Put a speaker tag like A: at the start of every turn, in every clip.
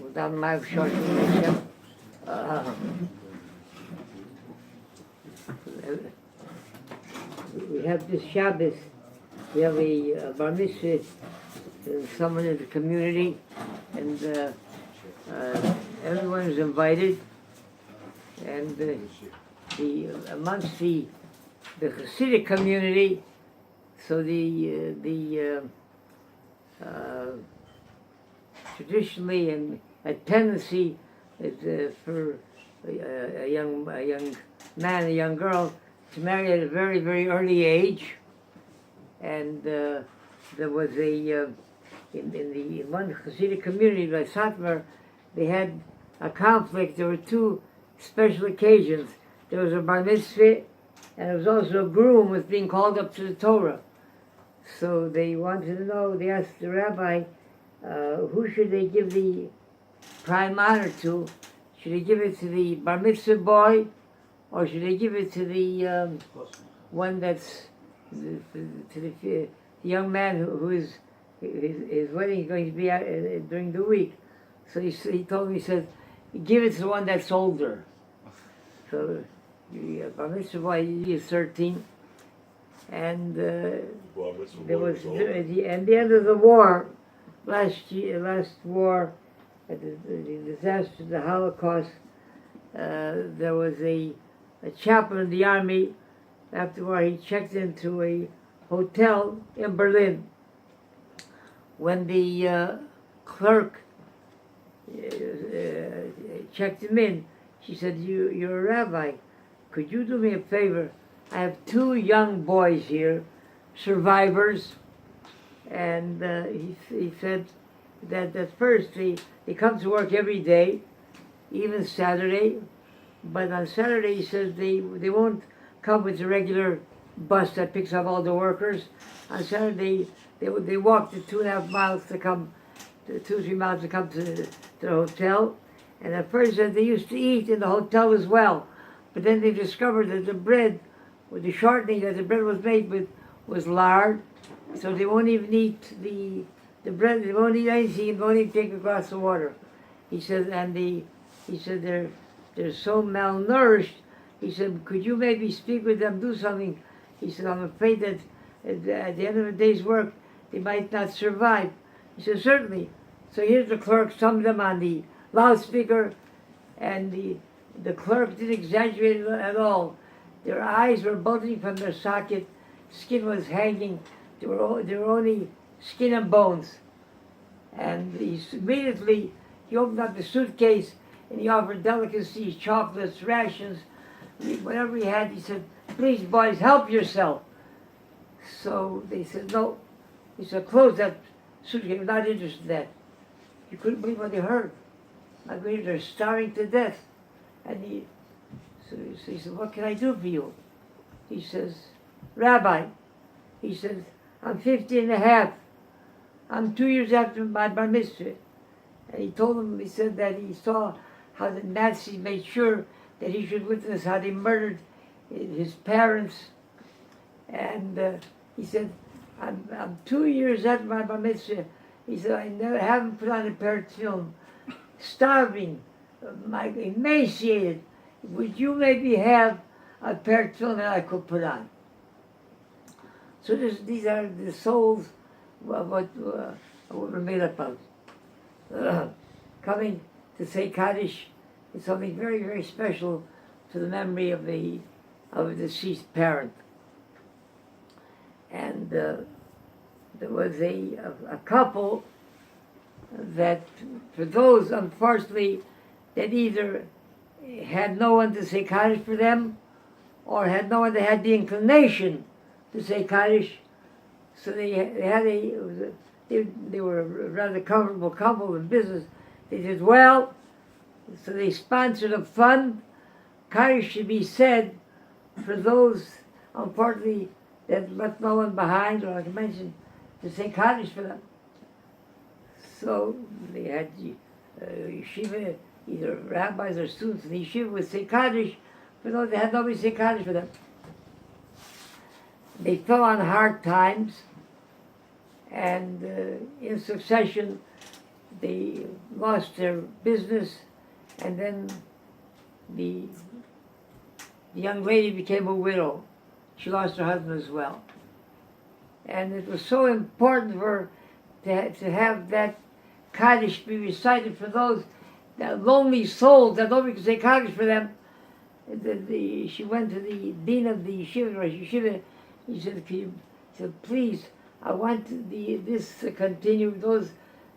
A: Without my short we have this Shabbos, we have a bar mitzvah, someone in the community, and everyone is invited, and amongst the Hasidic community, so the traditionally and a tendency is for a young man, a young girl, to marry at a very, very early age. And there was in the one Hasidic community, like Satmar, they had a conflict. There were two special occasions. There was a bar mitzvah, and there was also a groom was being called up to the Torah. So they wanted to know, they asked the rabbi, who should they give the prime honor to? Should they give it to the bar mitzvah boy, or should they give it to the one that's to the young man who is his wedding is going to be during the week? So he told me, he said, give it to the one that's older. So bar mitzvah boy is 13, and there was at the end of the war. Last war, at the disaster, the Holocaust, there was a chaplain in the army. After the war, he checked into a hotel in Berlin. When the clerk checked him in, she said, "You're a rabbi. Could you do me a favor? I have two young boys here, survivors." And he said that first they come to work every day, even Saturday, but on Saturday he says they won't come with the regular bus that picks up all the workers. On Saturday they walk the 2.5 miles to come, 2-3 miles to come to the hotel. And at first he said they used to eat in the hotel as well, but then they discovered that the bread, with the shortening that the bread was made with, was lard. So they won't even eat the bread. They won't eat anything. They won't even take a glass of water. He said, and he said they're so malnourished. He said, could you maybe speak with them, do something? He said, I'm afraid that at the end of the day's work they might not survive. He said, certainly. So here's the clerk, some of them on the loudspeaker, and the clerk didn't exaggerate at all. Their eyes were bulging from their socket, skin was hanging. They were only skin and bones. And immediately he opened up the suitcase and he offered delicacies, chocolates, rations, whatever he had. He said, please boys, help yourself. So they said, no. He said, close that suitcase, we're not interested in that. You couldn't believe what they heard. My goodness, they're starving to death. And so he said, what can I do for you? He says, Rabbi, he says, I'm 50 and a half. I'm 2 years after my bar mitzvah. And he told him, he said that he saw how the Nazis made sure that he should witness how they murdered his parents. And he said, I'm 2 years after my bar mitzvah. He said, I haven't put on a pair of tefillin. Starving, emaciated. Would you maybe have a pair of tefillin that I could put on? So these are the souls of what we're made up of. Coming to say kaddish is something very, very special to the memory of a deceased parent. And there was a couple that, for those, unfortunately, that either had no one to say kaddish for them, or had no one that had the inclination to say kaddish, so they were a rather comfortable couple in business. They did well, so they sponsored a fund. Kaddish should be said for those, unfortunately, that left no one behind, or like I mentioned, to say kaddish for them. So they had yeshiva, either rabbis or students in the yeshiva would say kaddish, but no, they had nobody say kaddish for them. They fell on hard times, and in succession, they lost their business, and then the young lady became a widow. She lost her husband as well. And it was so important for her to have that kaddish be recited for those that lonely souls that nobody could say kaddish for them. She went to the dean of the yeshiva, Rosh Yeshiva. He said, please, I want this to continue. Those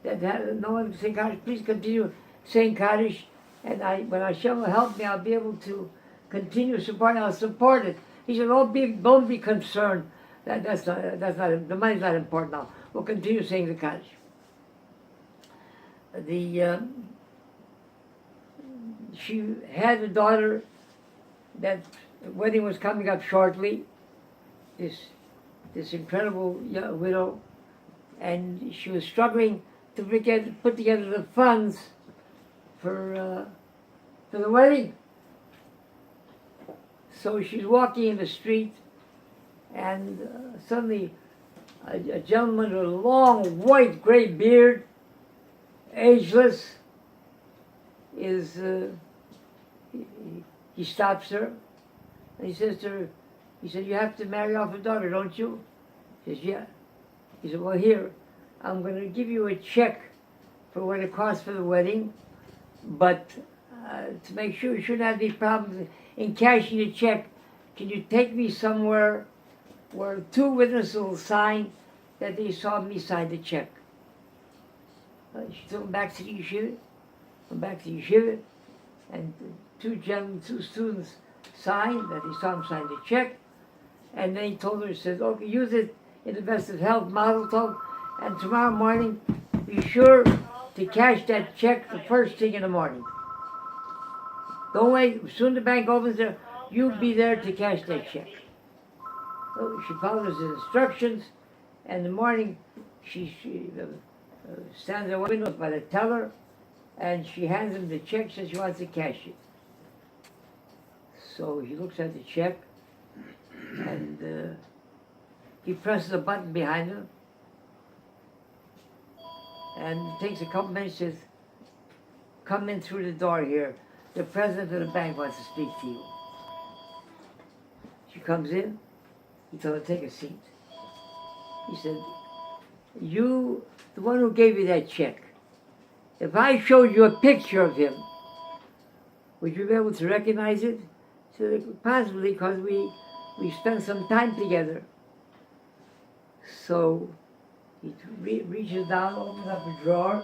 A: that no one can say kaddish, please continue saying kaddish. And when Hashem will help me, I'll be able to continue supporting. I'll support it. He said, don't be concerned. That's not the money's not important now. We'll continue saying the kaddish. She had a daughter. That wedding was coming up shortly. This incredible widow, and she was struggling to put together the funds for the wedding. So she's walking in the street, and suddenly a gentleman with a long white gray beard, ageless, he stops her, and he says to her, you have to marry off a daughter, don't you? She says, yeah. He said, well, here, I'm going to give you a check for what it costs for the wedding, but to make sure you shouldn't have any problems in cashing the check, can you take me somewhere where 2 witnesses will sign that they saw me sign the check? She took him back to the yeshiva, and 2 students signed that they saw him sign the check, and then he told her, he said, okay, use it in the best of health, mazel tov, and tomorrow morning, be sure to cash that check the first thing in the morning. Don't wait, as soon as the bank opens there, you be there to cash that check. So she follows his instructions, and in the morning, she stands at the window by the teller, and she hands him the check, says she wants to cash it. So he looks at the check, and he presses a button behind him, and it takes a couple minutes, says, come in through the door here. The president of the bank wants to speak to you. She comes in, he told her, take a seat. He said, you, the one who gave you that check, if I showed you a picture of him, would you be able to recognize it? She said, possibly, because we spent some time together. So he reaches down, opens up a drawer,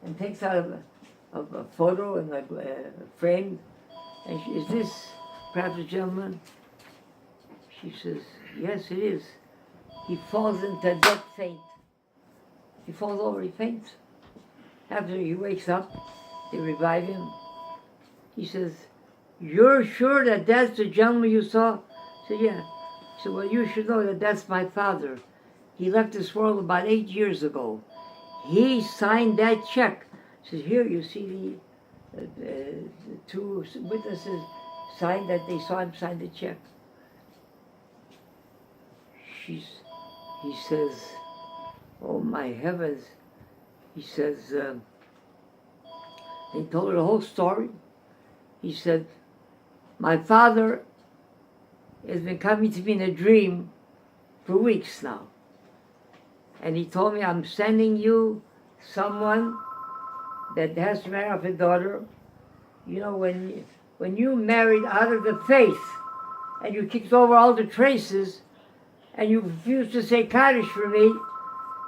A: and takes out a photo and a frame. And is this perhaps a gentleman? She says, yes, it is. He falls into a dead faint. He falls over, he faints. After he wakes up, they revive him. He says, you're sure that that's the gentleman you saw? I said, yeah. He said, well, you should know that that's my father. He left this world about 8 years ago. He signed that check. He says, here you see the 2 witnesses signed that they saw him sign the check. He says, oh my heavens. He says, they told her the whole story. He said, my father has been coming to me in a dream for weeks now. And he told me, I'm sending you someone that has to marry off a daughter. You know, when you married out of the faith and you kicked over all the traces and you refused to say kaddish for me,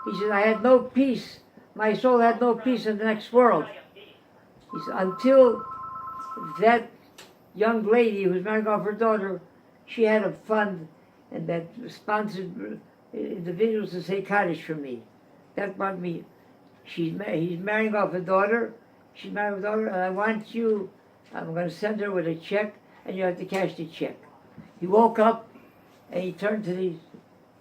A: he said, I had no peace. My soul had no peace in the next world. He said, until that young lady who was marrying off her daughter, she had a fund and that sponsored individuals to say kaddish for me. That brought me. He's marrying off a daughter. She's marrying a daughter, and I want you. I'm going to send her with a check, and you have to cash the check. He woke up, and he turned to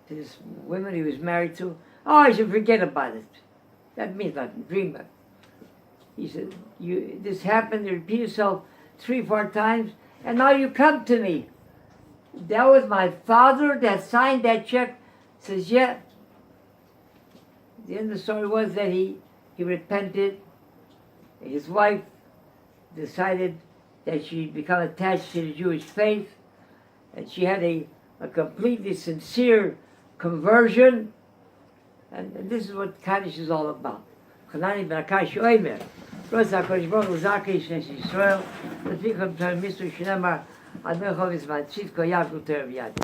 A: this woman he was married to. Oh, I said, forget about it. That means nothing. Dream about it. He said, this happened. You repeat yourself 3-4 times, and now you come to me. that was my father that signed that check. Says, yeah. The end of the story was that he repented. His wife decided that she'd become attached to the Jewish faith, and she had a completely sincere conversion, and this is what Kaddish is all about. Chanani ben Akash Omer, Rosh HaKadosh Baruch Hu Zakei Shneis Yisrael, Leficham Torah Mitzvah Shneimar, Ad Melchov Yisman Tzidko Yavru Torah V'Yadin.